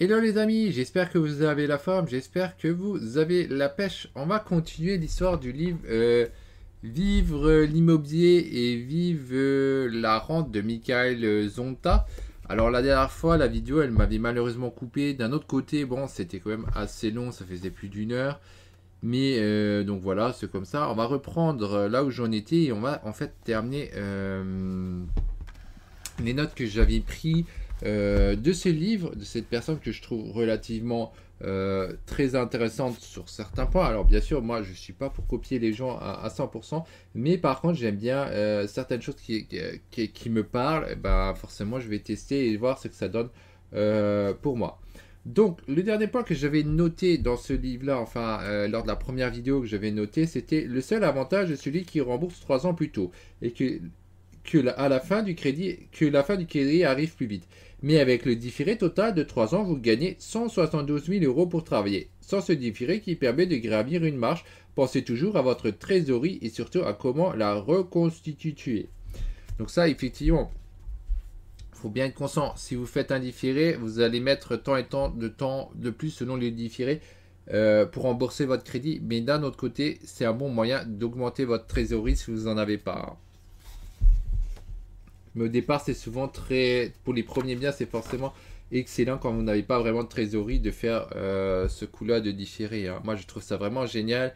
Hello les amis, j'espère que vous avez la forme, j'espère que vous avez la pêche. On va continuer l'histoire du livre Vivre l'immobilier et vivre la rente de Michael Zonta. Alors la dernière fois, la vidéo, elle m'avait malheureusement coupé. D'un autre côté, bon, c'était quand même assez long, ça faisait plus d'1 heure. Mais donc voilà, c'est comme ça. On va reprendre là où j'en étais et on va en fait terminer les notes que j'avais prises de ce livre, de cette personne que je trouve relativement très intéressante sur certains points. Alors bien sûr, moi je ne suis pas pour copier les gens à 100%, mais par contre j'aime bien certaines choses qui me parlent. Et ben, forcément, je vais tester et voir ce que ça donne pour moi. Donc, le dernier point que j'avais noté dans ce livre-là, enfin, lors de la première vidéo que j'avais noté, c'était le seul avantage de celui qui rembourse 3 ans plus tôt et à la fin du crédit, que la fin du crédit arrive plus vite. Mais avec le différé total de 3 ans, vous gagnez 172 000 euros pour travailler. Sans ce différé qui permet de gravir une marche, pensez toujours à votre trésorerie et surtout à comment la reconstituer. Donc ça, effectivement, il faut bien être conscient. Si vous faites un différé, vous allez mettre tant et tant de plus selon les différés pour rembourser votre crédit. Mais d'un autre côté, c'est un bon moyen d'augmenter votre trésorerie si vous n'en avez pas. Mais au départ, c'est souvent très. Pour les premiers biens, c'est forcément excellent quand vous n'avez pas vraiment de trésorerie de faire ce coup-là de différé. Hein. Moi, je trouve ça vraiment génial.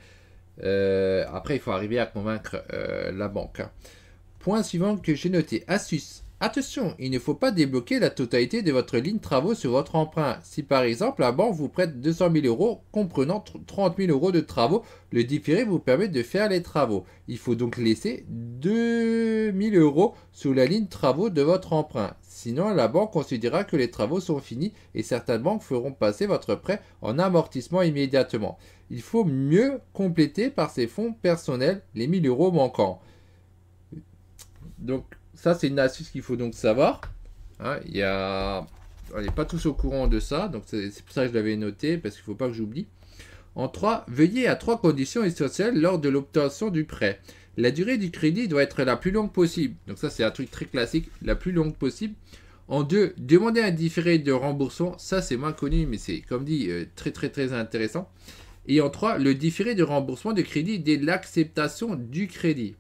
Après, il faut arriver à convaincre la banque. Hein. Point suivant que j'ai noté. Astuce. Attention, il ne faut pas débloquer la totalité de votre ligne travaux sur votre emprunt. Si par exemple la banque vous prête 200 000 euros comprenant 30 000 euros de travaux, le différé vous permet de faire les travaux. Il faut donc laisser 2 000 euros sur la ligne travaux de votre emprunt. Sinon, la banque considérera que les travaux sont finis et certaines banques feront passer votre prêt en amortissement immédiatement. Il faut mieux compléter par ses fonds personnels les 1 000 euros manquants. Donc, ça, c'est une astuce qu'il faut donc savoir. Hein, on n'est pas tous au courant de ça, donc c'est pour ça que je l'avais noté, parce qu'il ne faut pas que j'oublie. En 3, veillez à 3 conditions essentielles lors de l'obtention du prêt. La durée du crédit doit être la plus longue possible. Donc ça, c'est un truc très classique, la plus longue possible. En 2, demandez un différé de remboursement. Ça, c'est moins connu, mais c'est, comme dit, très très très intéressant. Et en 3, le différé de remboursement de crédit dès l'acceptation du crédit.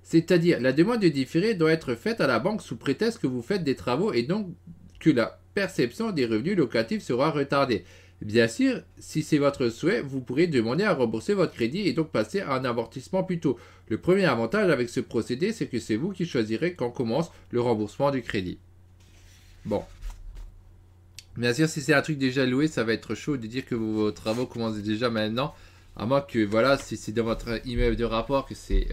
C'est-à-dire, la demande de différé doit être faite à la banque sous prétexte que vous faites des travaux et donc que la perception des revenus locatifs sera retardée. Bien sûr, si c'est votre souhait, vous pourrez demander à rembourser votre crédit et donc passer à un amortissement plus tôt. Le premier avantage avec ce procédé, c'est que c'est vous qui choisirez quand commence le remboursement du crédit. Bon. Bien sûr, si c'est un truc déjà loué, ça va être chaud de dire que vos travaux commencent déjà maintenant. À moins que, voilà, si c'est dans votre immeuble de rapport que c'est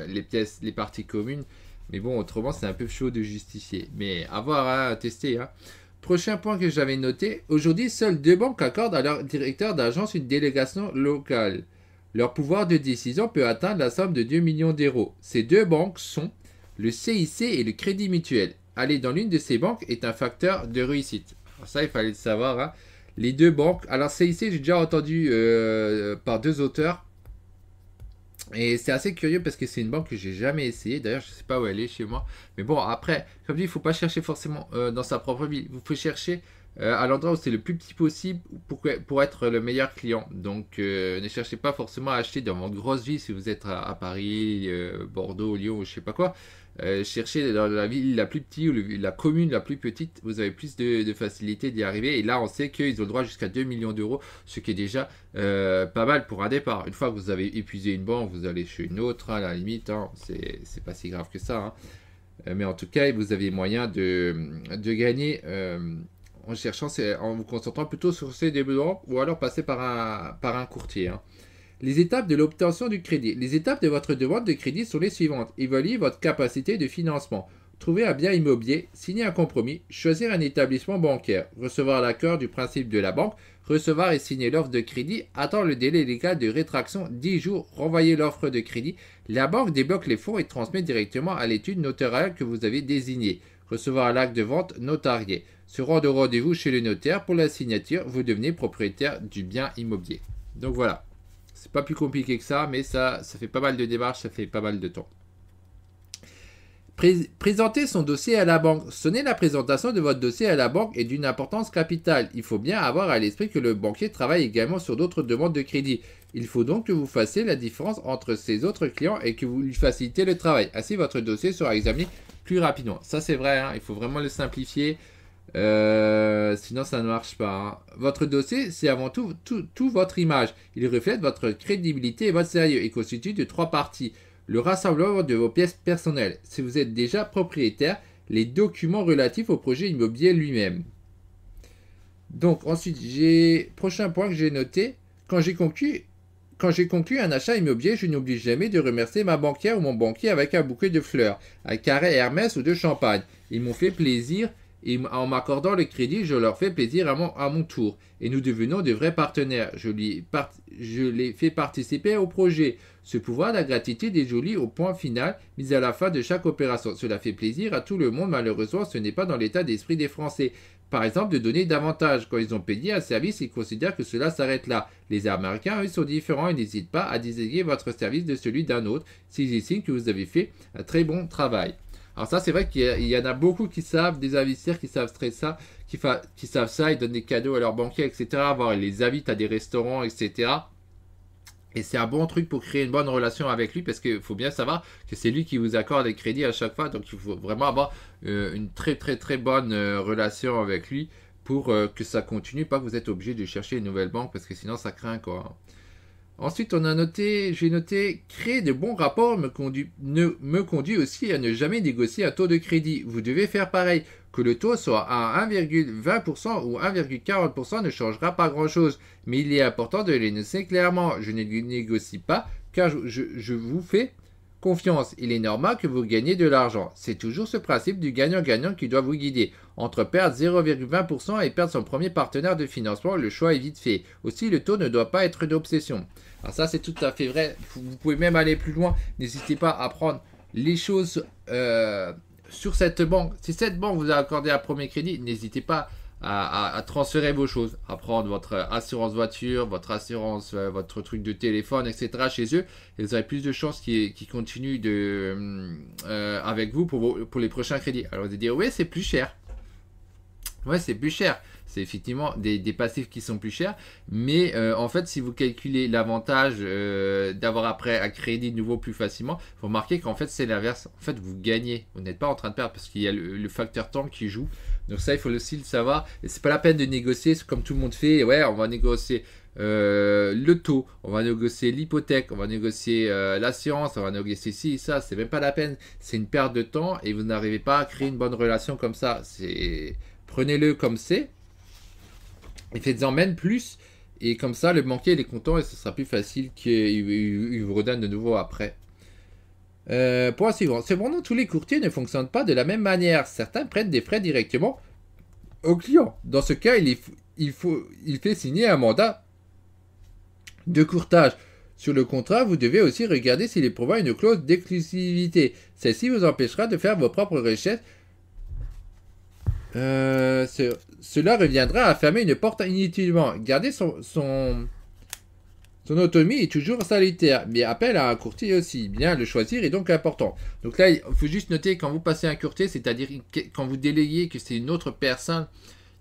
les pièces, les parties communes. Mais bon, autrement, c'est un peu chaud de justifier. Mais à voir, hein, à tester. Hein. Prochain point que j'avais noté. Aujourd'hui, seules 2 banques accordent à leur directeur d'agence une délégation locale. Leur pouvoir de décision peut atteindre la somme de 2 millions d'euros. Ces 2 banques sont le CIC et le Crédit Mutuel. Aller dans l'une de ces banques est un facteur de réussite. Alors ça, il fallait le savoir. Hein. Les 2 banques. Alors CIC, j'ai déjà entendu par 2 auteurs. Et c'est assez curieux parce que c'est une banque que j'ai jamais essayé. D'ailleurs, je ne sais pas où elle est chez moi. Mais bon, après, comme dit, il ne faut pas chercher forcément dans sa propre ville. Vous pouvez chercher à l'endroit où c'est le plus petit possible pour être le meilleur client. Donc, ne cherchez pas forcément à acheter dans votre grosse ville si vous êtes à Paris, Bordeaux, Lyon ou je sais pas quoi. Cherchez dans la ville la plus petite ou la commune la plus petite, vous avez plus de facilité d'y arriver. Et là, on sait qu'ils ont le droit jusqu'à 2 millions d'euros, ce qui est déjà pas mal pour un départ. Une fois que vous avez épuisé une banque, vous allez chez une autre, hein, à la limite, hein, c'est pas si grave que ça. Hein. Mais en tout cas, vous avez moyen de gagner en cherchant, en vous concentrant plutôt sur ces développements ou alors passer par un courtier. Hein. Les étapes de l'obtention du crédit. Les étapes de votre demande de crédit sont les suivantes. Évaluer votre capacité de financement. Trouver un bien immobilier, signer un compromis, choisir un établissement bancaire, recevoir l'accord du principe de la banque, recevoir et signer l'offre de crédit, attendre le délai légal de rétraction 10 jours, renvoyer l'offre de crédit. La banque débloque les fonds et transmet directement à l'étude notariale que vous avez désignée. Recevoir l'acte de vente notarié. Se rendre au rendez-vous chez le notaire pour la signature, vous devenez propriétaire du bien immobilier. Donc voilà. C'est pas plus compliqué que ça, mais ça fait pas mal de démarches, ça fait pas mal de temps. Présenter son dossier à la banque. Sonner la présentation de votre dossier à la banque est d'une importance capitale. Il faut bien avoir à l'esprit que le banquier travaille également sur d'autres demandes de crédit. Il faut donc que vous fassiez la différence entre ses autres clients et que vous lui facilitez le travail. Ainsi, votre dossier sera examiné plus rapidement. Ça, c'est vrai, hein, il faut vraiment le simplifier. Sinon, ça ne marche pas. Hein. Votre dossier, c'est avant tout votre image. Il reflète votre crédibilité et votre sérieux. Il constitue de 3 parties. Le rassemblement de vos pièces personnelles. Si vous êtes déjà propriétaire, les documents relatifs au projet immobilier lui-même. Donc ensuite, prochain point que j'ai noté, quand j'ai conclu un achat immobilier, je n'oublie jamais de remercier ma banquière ou mon banquier avec un bouquet de fleurs, un carré Hermès ou de champagne. Ils m'ont fait plaisir et en m'accordant le crédit, je leur fais plaisir à mon tour. Et nous devenons de vrais partenaires. Je les fais participer au projet. Ce pouvoir de la gratitude est joli au point final, mis à la fin de chaque opération. Cela fait plaisir à tout le monde. Malheureusement, ce n'est pas dans l'état d'esprit des Français. Par exemple, de donner davantage. Quand ils ont payé un service, ils considèrent que cela s'arrête là. Les Américains, eux, sont différents et n'hésitent pas à distinguer votre service de celui d'un autre s'ils estiment que vous avez fait un très bon travail. Alors ça, c'est vrai qu'il y en a beaucoup qui savent, des investisseurs qui savent ça, qui savent ça, ils donnent des cadeaux à leurs banquiers, etc. Voire ils les invitent à des restaurants, etc. Et c'est un bon truc pour créer une bonne relation avec lui parce qu'il faut bien savoir que c'est lui qui vous accorde les crédits à chaque fois. Donc il faut vraiment avoir une très très très bonne relation avec lui pour que ça continue, pas que vous êtes obligé de chercher une nouvelle banque parce que sinon ça craint quoi. Ensuite, j'ai noté, créer de bons rapports me conduit aussi à ne jamais négocier un taux de crédit. Vous devez faire pareil. Que le taux soit à 1,20% ou 1,40% ne changera pas grand-chose. Mais il est important de l'énoncer clairement. Je ne négocie pas car je vous fais confiance. Il est normal que vous gagnez de l'argent. C'est toujours ce principe du gagnant-gagnant qui doit vous guider. Entre perdre 0,20% et perdre son premier partenaire de financement, le choix est vite fait. Aussi, le taux ne doit pas être d'obsession. Alors ça, c'est tout à fait vrai. Vous pouvez même aller plus loin. N'hésitez pas à prendre les choses sur cette banque. Si cette banque vous a accordé un premier crédit, n'hésitez pas à transférer vos choses, à prendre votre assurance voiture, votre assurance, votre truc de téléphone, etc. chez eux, et vous aurez plus de chances qu'ils continuent avec vous pour les prochains crédits. Alors vous allez dire, oui, c'est plus cher. Ouais, c'est plus cher. C'est effectivement des passifs qui sont plus chers. Mais en fait, si vous calculez l'avantage d'avoir après un crédit nouveau plus facilement, vous remarquez qu'en fait, c'est l'inverse. En fait, vous gagnez. Vous n'êtes pas en train de perdre parce qu'il y a le facteur temps qui joue. Donc ça, il faut aussi le savoir. Et c'est pas la peine de négocier comme tout le monde fait. Ouais, on va négocier le taux, on va négocier l'hypothèque, on va négocier l'assurance, on va négocier ci et ça. C'est même pas la peine. C'est une perte de temps et vous n'arrivez pas à créer une bonne relation comme ça. Prenez-le comme c'est. Et faites-en même plus. Et comme ça, le banquier il est content et ce sera plus facile qu'il vous redonne de nouveau après. Point suivant. Cependant, tous les courtiers ne fonctionnent pas de la même manière. Certains prennent des frais directement au client. Dans ce cas, il fait signer un mandat de courtage. Sur le contrat, vous devez aussi regarder s'il prévoit une clause d'exclusivité. Celle-ci vous empêchera de faire vos propres recherches. Cela reviendra à fermer une porte inutilement. Garder son autonomie est toujours salutaire, mais appel à un courtier aussi. Bien le choisir est donc important. Donc là, il faut juste noter quand vous passez un courtier, c'est-à-dire quand vous déléguez que c'est une autre personne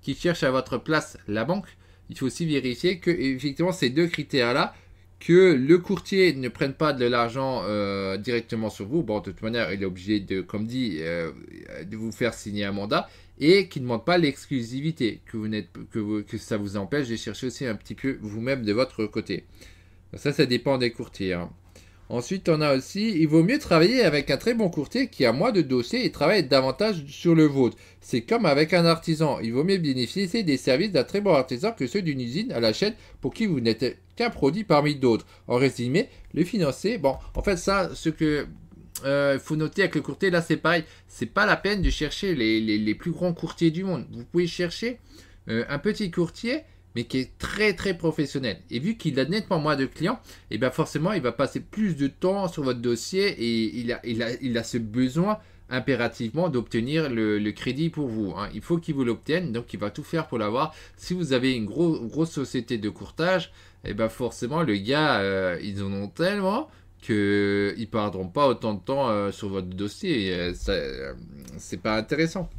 qui cherche à votre place la banque, il faut aussi vérifier que effectivement ces deux critères-là, que le courtier ne prenne pas de l'argent directement sur vous. Bon, de toute manière, il est obligé de, comme dit, de vous faire signer un mandat et qu'il ne demande pas l'exclusivité, que ça vous empêche de chercher aussi un petit peu vous-même de votre côté. Ça dépend des courtiers. Hein. Ensuite, on a aussi, il vaut mieux travailler avec un très bon courtier qui a moins de dossiers et travaille davantage sur le vôtre. C'est comme avec un artisan. Il vaut mieux bénéficier des services d'un très bon artisan que ceux d'une usine à la chaîne pour qui vous n'êtes qu'un produit parmi d'autres. En résumé, le financier, bon, en fait, ça, ce que faut noter avec le courtier, là, c'est pareil. C'est pas la peine de chercher les plus grands courtiers du monde. Vous pouvez chercher un petit courtier mais qui est très très professionnel. Et vu qu'il a nettement moins de clients, et bien forcément, il va passer plus de temps sur votre dossier et il a ce besoin impérativement d'obtenir le crédit pour vous. Hein. Il faut qu'il vous l'obtienne, donc il va tout faire pour l'avoir. Si vous avez une grosse société de courtage, et bien forcément, le gars, ils en ont tellement qu'ils ne perdront pas autant de temps sur votre dossier. C'est pas intéressant.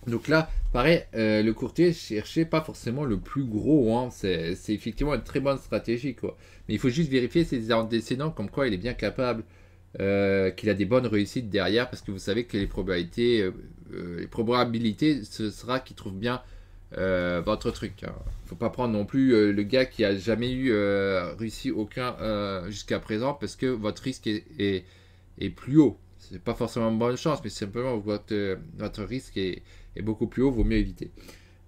Donc là, pareil, le courtier cherchait pas forcément le plus gros. Hein. C'est effectivement une très bonne stratégie, quoi. Mais il faut juste vérifier ses antécédents, comme quoi il est bien capable, qu'il a des bonnes réussites derrière, parce que vous savez que les probabilités, ce sera qu'il trouve bien votre truc. Hein. Faut pas prendre non plus le gars qui a jamais eu réussi aucun jusqu'à présent, parce que votre risque est plus haut. C'est pas forcément une bonne chance, mais simplement votre risque est beaucoup plus haut, vaut mieux éviter.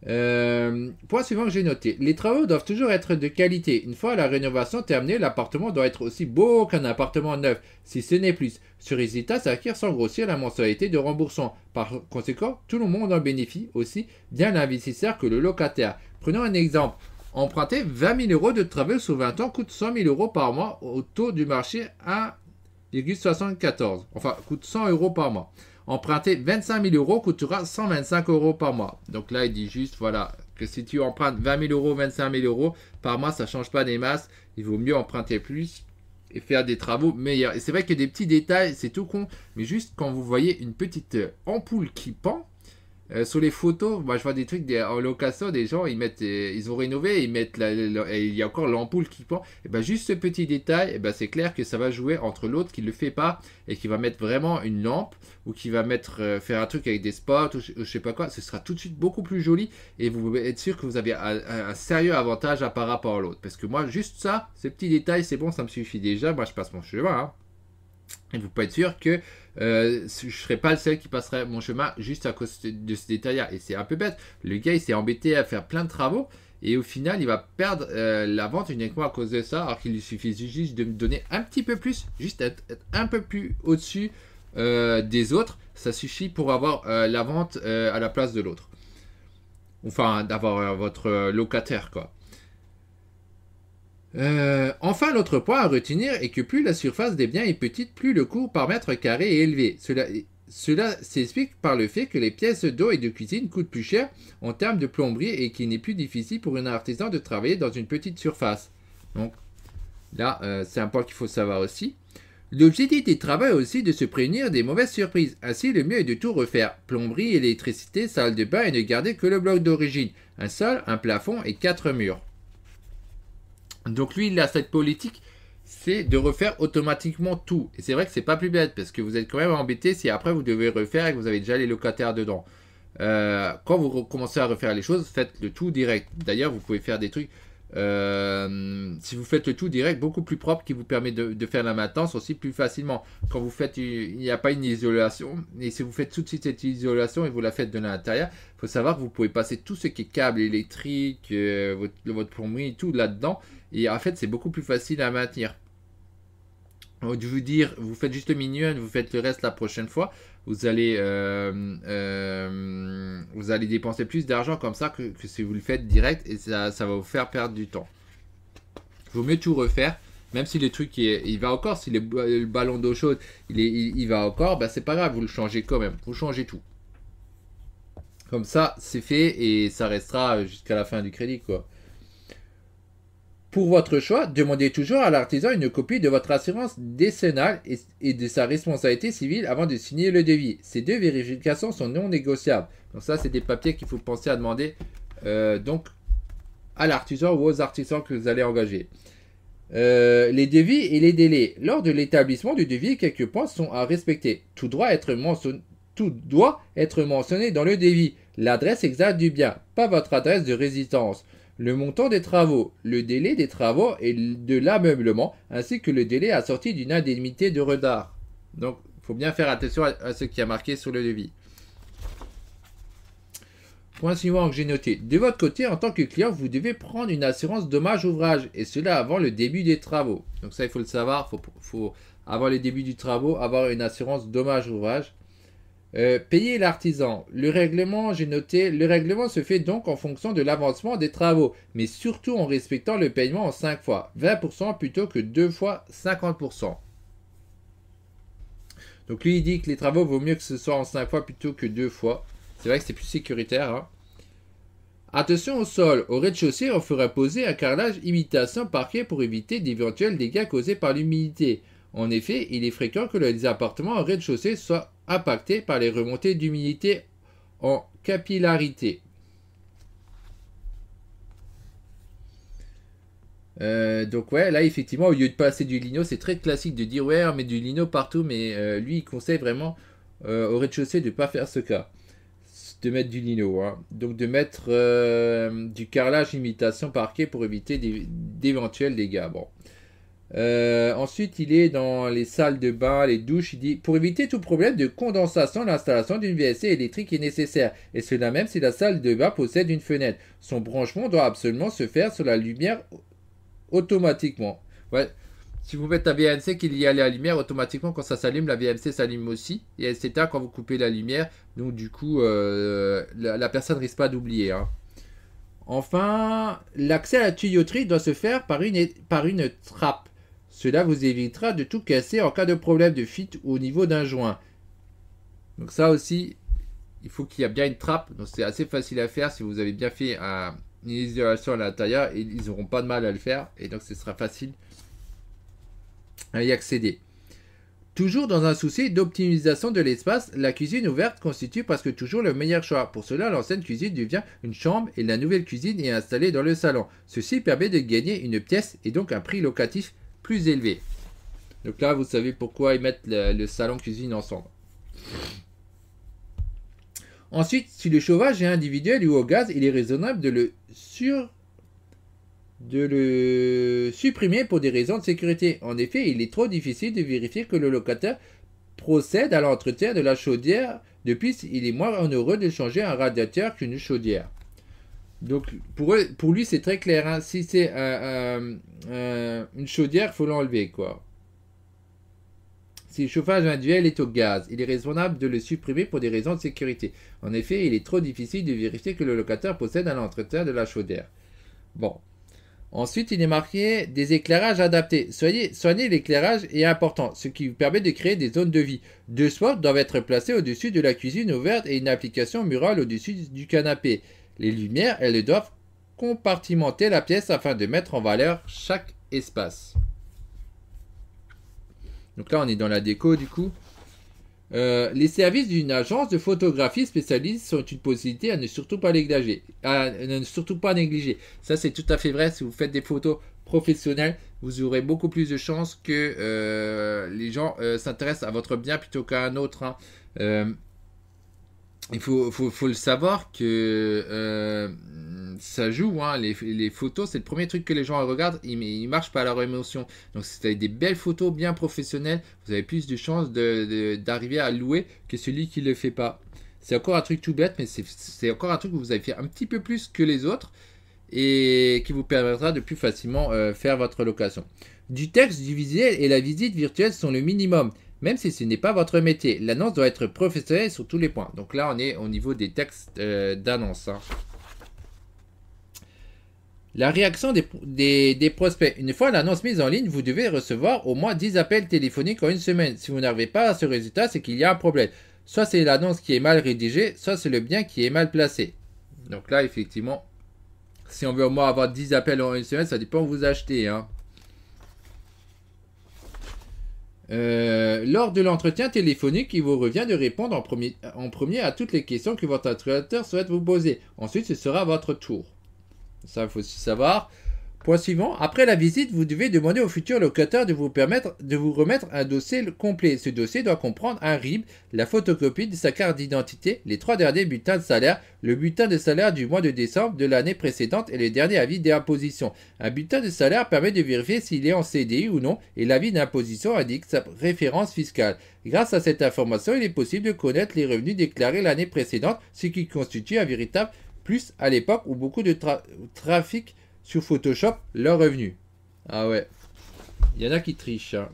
Point suivant que j'ai noté. Les travaux doivent toujours être de qualité. Une fois la rénovation terminée, l'appartement doit être aussi beau qu'un appartement neuf, si ce n'est plus. Ce résultat s'acquiert sans grossir la mensualité de remboursement. Par conséquent, tout le monde en bénéficie, aussi bien l'investisseur que le locataire. Prenons un exemple. Emprunter 20 000 euros de travaux sur 20 ans coûte 100 000 euros par mois au taux du marché 1,74. Enfin, coûte 100 euros par mois. Emprunter 25 000 euros coûtera 125 euros par mois. Donc là, il dit juste, voilà, que si tu empruntes 20 000 euros, 25 000 euros par mois, ça ne change pas des masses. Il vaut mieux emprunter plus et faire des travaux meilleurs. Et c'est vrai que des petits détails, c'est tout con, mais juste quand vous voyez une petite ampoule qui pend, sur les photos, moi je vois des trucs en location, des gens ils ont rénové, et il y a encore l'ampoule qui pend. Et ben juste ce petit détail, et ben c'est clair que ça va jouer entre l'autre qui le fait pas et qui va mettre vraiment une lampe ou qui va faire un truc avec des spots ou je sais pas quoi. Ce sera tout de suite beaucoup plus joli et vous pouvez être sûr que vous avez un sérieux avantage par rapport à l'autre. Parce que moi juste ça, ces petits détails, c'est bon, ça me suffit déjà. Moi je passe mon chemin. Hein. Et vous pouvez être sûr que je ne serai pas le seul qui passerait mon chemin juste à cause de ce détail-là. Et c'est un peu bête. Le gars, il s'est embêté à faire plein de travaux. Et au final, il va perdre la vente uniquement à cause de ça. Alors qu'il lui suffit juste de me donner un petit peu plus. Juste être un peu plus au-dessus des autres. Ça suffit pour avoir la vente à la place de l'autre. Enfin, d'avoir votre locataire, quoi. Enfin, l'autre point à retenir est que plus la surface des biens est petite, plus le coût par mètre carré est élevé. Cela s'explique par le fait que les pièces d'eau et de cuisine coûtent plus cher en termes de plomberie et qu'il n'est plus difficile pour un artisan de travailler dans une petite surface. Donc là, c'est un point qu'il faut savoir aussi. L'objectif des travaux est aussi de se prévenir des mauvaises surprises. Ainsi, le mieux est de tout refaire. Plomberie, électricité, salle de bain et ne garder que le bloc d'origine. Un sol, un plafond et 4 murs. Donc lui, il a cette politique, c'est de refaire automatiquement tout. Et c'est vrai que c'est pas plus bête, parce que vous êtes quand même embêté si après vous devez refaire et que vous avez déjà les locataires dedans. Quand vous commencez à refaire les choses, faites le tout direct. D'ailleurs, vous pouvez faire des trucs, si vous faites le tout direct, beaucoup plus propre, qui vous permet de faire la maintenance aussi plus facilement. Quand vous faites, il n'y a pas une isolation, et si vous faites tout de suite cette isolation et vous la faites de l'intérieur, il faut savoir que vous pouvez passer tout ce qui est câble électrique, votre plomberie, tout là-dedans. Et en fait, c'est beaucoup plus facile à maintenir. Au lieu de vous dire, vous faites juste le minimum, vous faites le reste la prochaine fois, vous allez dépenser plus d'argent comme ça que si vous le faites direct et ça va vous faire perdre du temps. Il vaut mieux tout refaire, même si le truc il va encore, si le ballon d'eau chaude il va encore, bah c'est pas grave, vous le changez quand même, vous changez tout. Comme ça, c'est fait et ça restera jusqu'à la fin du crédit, quoi. Pour votre choix, demandez toujours à l'artisan une copie de votre assurance décennale et de sa responsabilité civile avant de signer le devis. Ces deux vérifications sont non négociables. Donc ça, c'est des papiers qu'il faut penser à demander donc à l'artisan ou aux artisans que vous allez engager. Les devis et les délais. Lors de l'établissement du devis, quelques points sont à respecter. Tout doit être mentionné dans le devis. L'adresse exacte du bien, pas votre adresse de résidence. Le montant des travaux, le délai des travaux et de l'ameublement, ainsi que le délai assorti d'une indemnité de retard. Donc, il faut bien faire attention à ce qui est marqué sur le devis. Point suivant que j'ai noté. De votre côté, en tant que client, vous devez prendre une assurance dommage ouvrage, et cela avant le début des travaux. Donc ça, il faut le savoir, faut avant le début du travaux, avoir une assurance dommage ouvrage. Payer l'artisan. Le règlement, j'ai noté, le règlement se fait donc en fonction de l'avancement des travaux, mais surtout en respectant le paiement en 5 fois, 20% plutôt que 2 fois 50%. Donc lui, il dit que les travaux, vaut mieux que ce soit en 5 fois plutôt que 2 fois. C'est vrai que c'est plus sécuritaire. Hein. Attention au sol. Au rez-de-chaussée, on ferait poser un carrelage imitation parquet pour éviter d'éventuels dégâts causés par l'humidité. En effet, il est fréquent que les appartements au rez-de-chaussée soient impactés par les remontées d'humidité en capillarité. Donc ouais, là effectivement, au lieu de passer du lino, c'est très classique de dire ouais, on met du lino partout, mais lui il conseille vraiment au rez-de-chaussée de ne pas faire ce cas, de mettre du lino, hein. Donc de mettre du carrelage imitation parquet pour éviter d'éventuels dégâts. Bon. Ensuite, il est dans les salles de bain, les douches. Il dit pour éviter tout problème de condensation, l'installation d'une VSC électrique est nécessaire, et cela même si la salle de bain possède une fenêtre. Son branchement doit absolument se faire sur la lumière automatiquement. Ouais. Si vous mettez la VNC qu'il y a la lumière, automatiquement quand ça s'allume, la VNC s'allume aussi. Et elle s'éteint quand vous coupez la lumière. Donc du coup, la personne risque pas d'oublier, hein. Enfin, l'accès à la tuyauterie doit se faire par une trappe. Cela vous évitera de tout casser en cas de problème de fuite au niveau d'un joint. Donc ça aussi, il faut qu'il y ait bien une trappe. Donc c'est assez facile à faire si vous avez bien fait une isolation à l'intérieur. Ils n'auront pas de mal à le faire. Et donc ce sera facile à y accéder. Toujours dans un souci d'optimisation de l'espace, la cuisine ouverte constitue presque toujours le meilleur choix. Pour cela, l'ancienne cuisine devient une chambre et la nouvelle cuisine est installée dans le salon. Ceci permet de gagner une pièce et donc un prix locatif plus élevé. Donc là, vous savez pourquoi ils mettent le salon-cuisine ensemble. Ensuite, si le chauffage est individuel ou au gaz, il est raisonnable de le supprimer pour des raisons de sécurité. En effet, il est trop difficile de vérifier que le locataire procède à l'entretien de la chaudière. De plus, il est moins onéreux de changer un radiateur qu'une chaudière. Donc, pour lui, c'est très clair, hein. Si c'est une chaudière, il faut l'enlever, quoi. Si le chauffage individuel est au gaz, il est raisonnable de le supprimer pour des raisons de sécurité. En effet, il est trop difficile de vérifier que le locataire possède un entretien de la chaudière. Bon. Ensuite, il est marqué des éclairages adaptés. Soigner l'éclairage est important, ce qui vous permet de créer des zones de vie. Deux spots doivent être placés au-dessus de la cuisine ouverte et une application murale au-dessus du canapé. Les lumières, elles doivent compartimenter la pièce afin de mettre en valeur chaque espace. Donc là, on est dans la déco du coup. Les services d'une agence de photographie spécialisée sont une possibilité à ne surtout pas négliger. Ça, c'est tout à fait vrai. Si vous faites des photos professionnelles, vous aurez beaucoup plus de chances que les gens s'intéressent à votre bien plutôt qu'à un autre, hein. Il faut le savoir que ça joue, hein. Les photos, c'est le premier truc que les gens regardent. Ils marchent par leur émotion. Donc, si vous avez des belles photos bien professionnelles, vous avez plus de chances d'arriver à louer que celui qui ne le fait pas. C'est encore un truc tout bête, mais c'est encore un truc que vous avez fait un petit peu plus que les autres et qui vous permettra de plus facilement faire votre location. Du texte, du visuel et la visite virtuelle sont le minimum. Même si ce n'est pas votre métier, l'annonce doit être professionnelle sur tous les points. Donc là, on est au niveau des textes d'annonce, hein. La réaction des prospects. Une fois l'annonce mise en ligne, vous devez recevoir au moins 10 appels téléphoniques en une semaine. Si vous n'arrivez pas à ce résultat, c'est qu'il y a un problème. Soit c'est l'annonce qui est mal rédigée, soit c'est le bien qui est mal placé. Donc là, effectivement, si on veut au moins avoir 10 appels en une semaine, ça dépend où vous achetez, hein. Lors de l'entretien téléphonique, il vous revient de répondre en premier à toutes les questions que votre interlocuteur souhaite vous poser. Ensuite, ce sera votre tour. Ça, il faut aussi savoir. Point suivant. Après la visite, vous devez demander au futur locataire de vous remettre un dossier complet. Ce dossier doit comprendre un RIB, la photocopie de sa carte d'identité, les 3 derniers bulletins de salaire, le bulletin de salaire du mois de décembre de l'année précédente et le dernier avis d'imposition. Un bulletin de salaire permet de vérifier s'il est en CDI ou non et l'avis d'imposition indique sa référence fiscale. Grâce à cette information, il est possible de connaître les revenus déclarés l'année précédente, ce qui constitue un véritable plus à l'époque où beaucoup de trafic sur Photoshop leurs revenus. Ah ouais. Il y en a qui trichent, hein.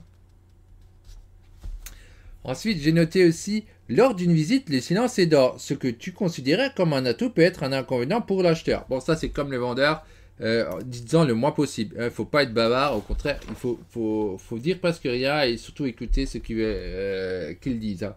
Ensuite, j'ai noté aussi, lors d'une visite, le silence est d'or. Ce que tu considérais comme un atout peut être un inconvénient pour l'acheteur. Bon, ça c'est comme le vendeur, disant le moins possible. Il ne faut pas être bavard, au contraire, il faut dire presque rien et surtout écouter ce qu'ils disent, hein.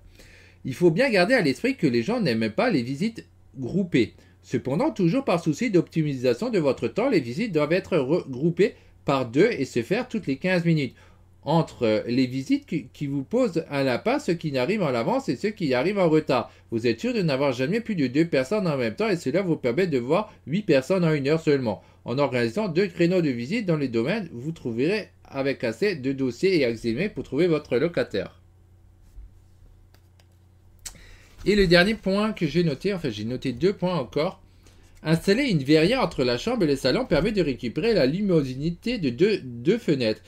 Il faut bien garder à l'esprit que les gens n'aiment pas les visites groupées. Cependant, toujours par souci d'optimisation de votre temps, les visites doivent être regroupées par 2 et se faire toutes les 15 minutes. entre les visites qui vous posent un lapin, ceux qui arrivent en avance et ceux qui arrivent en retard. Vous êtes sûr de n'avoir jamais plus de 2 personnes en même temps et cela vous permet de voir 8 personnes en 1 heure seulement. En organisant 2 créneaux de visite dans les domaines, vous trouverez avec assez de dossiers et examens pour trouver votre locataire. Et le dernier point que j'ai noté, enfin j'ai noté 2 points encore. Installer une verrière entre la chambre et le salon permet de récupérer la luminosité de deux fenêtres.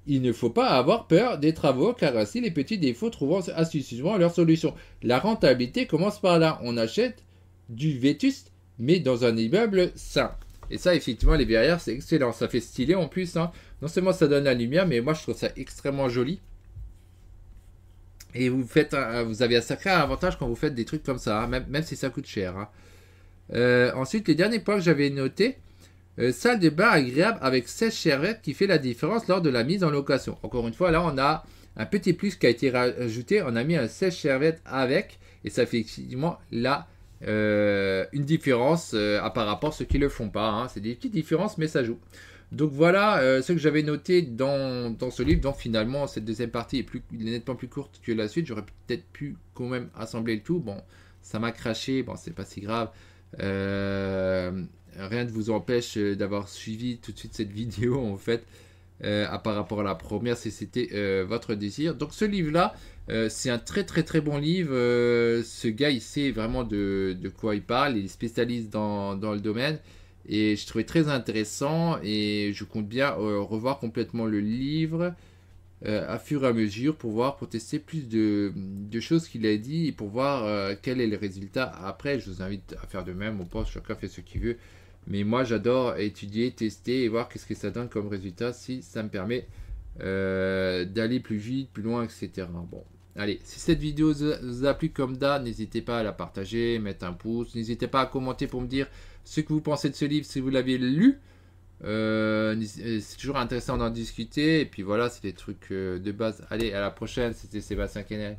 Il ne faut pas avoir peur des travaux car ainsi les petits défauts trouveront astucieusement leur solution. La rentabilité commence par là. On achète du vétuste mais dans un immeuble sain. Et ça effectivement les verrières c'est excellent. Ça fait stylé en plus. Hein. Non seulement ça donne la lumière mais moi je trouve ça extrêmement joli. Et vous avez un sacré avantage quand vous faites des trucs comme ça. Hein, même si ça coûte cher. Hein. Ensuite, les derniers points que j'avais notés, salle de bain agréable avec sèche-serviette qui fait la différence lors de la mise en location. Encore une fois, là, on a un petit plus qui a été rajouté. On a mis un sèche-serviette avec, et ça fait effectivement là une différence par rapport à ceux qui ne le font pas. Hein. C'est des petites différences, mais ça joue. Donc voilà ce que j'avais noté dans ce livre. Donc finalement, cette deuxième partie est nettement plus courte que la suite. J'aurais peut-être pu quand même assembler le tout. Bon, ça m'a craché. Bon, c'est pas si grave. Rien ne vous empêche d'avoir suivi tout de suite cette vidéo en fait par rapport à la première si c'était votre désir. Donc ce livre là c'est un très très très bon livre. Ce gars il sait vraiment de quoi il parle, il est spécialiste dans le domaine et je trouvais très intéressant et je compte bien revoir complètement le livre à fur et à mesure pour tester plus de choses qu'il a dit et pour voir quel est le résultat. Après, je vous invite à faire de même, ou pas, chacun fait ce qu'il veut. Mais moi, j'adore étudier, tester et voir qu'est-ce que ça donne comme résultat si ça me permet d'aller plus vite, plus loin, etc. Bon, allez, si cette vidéo vous a plu comme d'hab, n'hésitez pas à la partager, mettre un pouce. N'hésitez pas à commenter pour me dire ce que vous pensez de ce livre si vous l'avez lu. C'est toujours intéressant d'en discuter et puis voilà c'est des trucs de base. Allez à la prochaine, c'était Sébastien Kennel.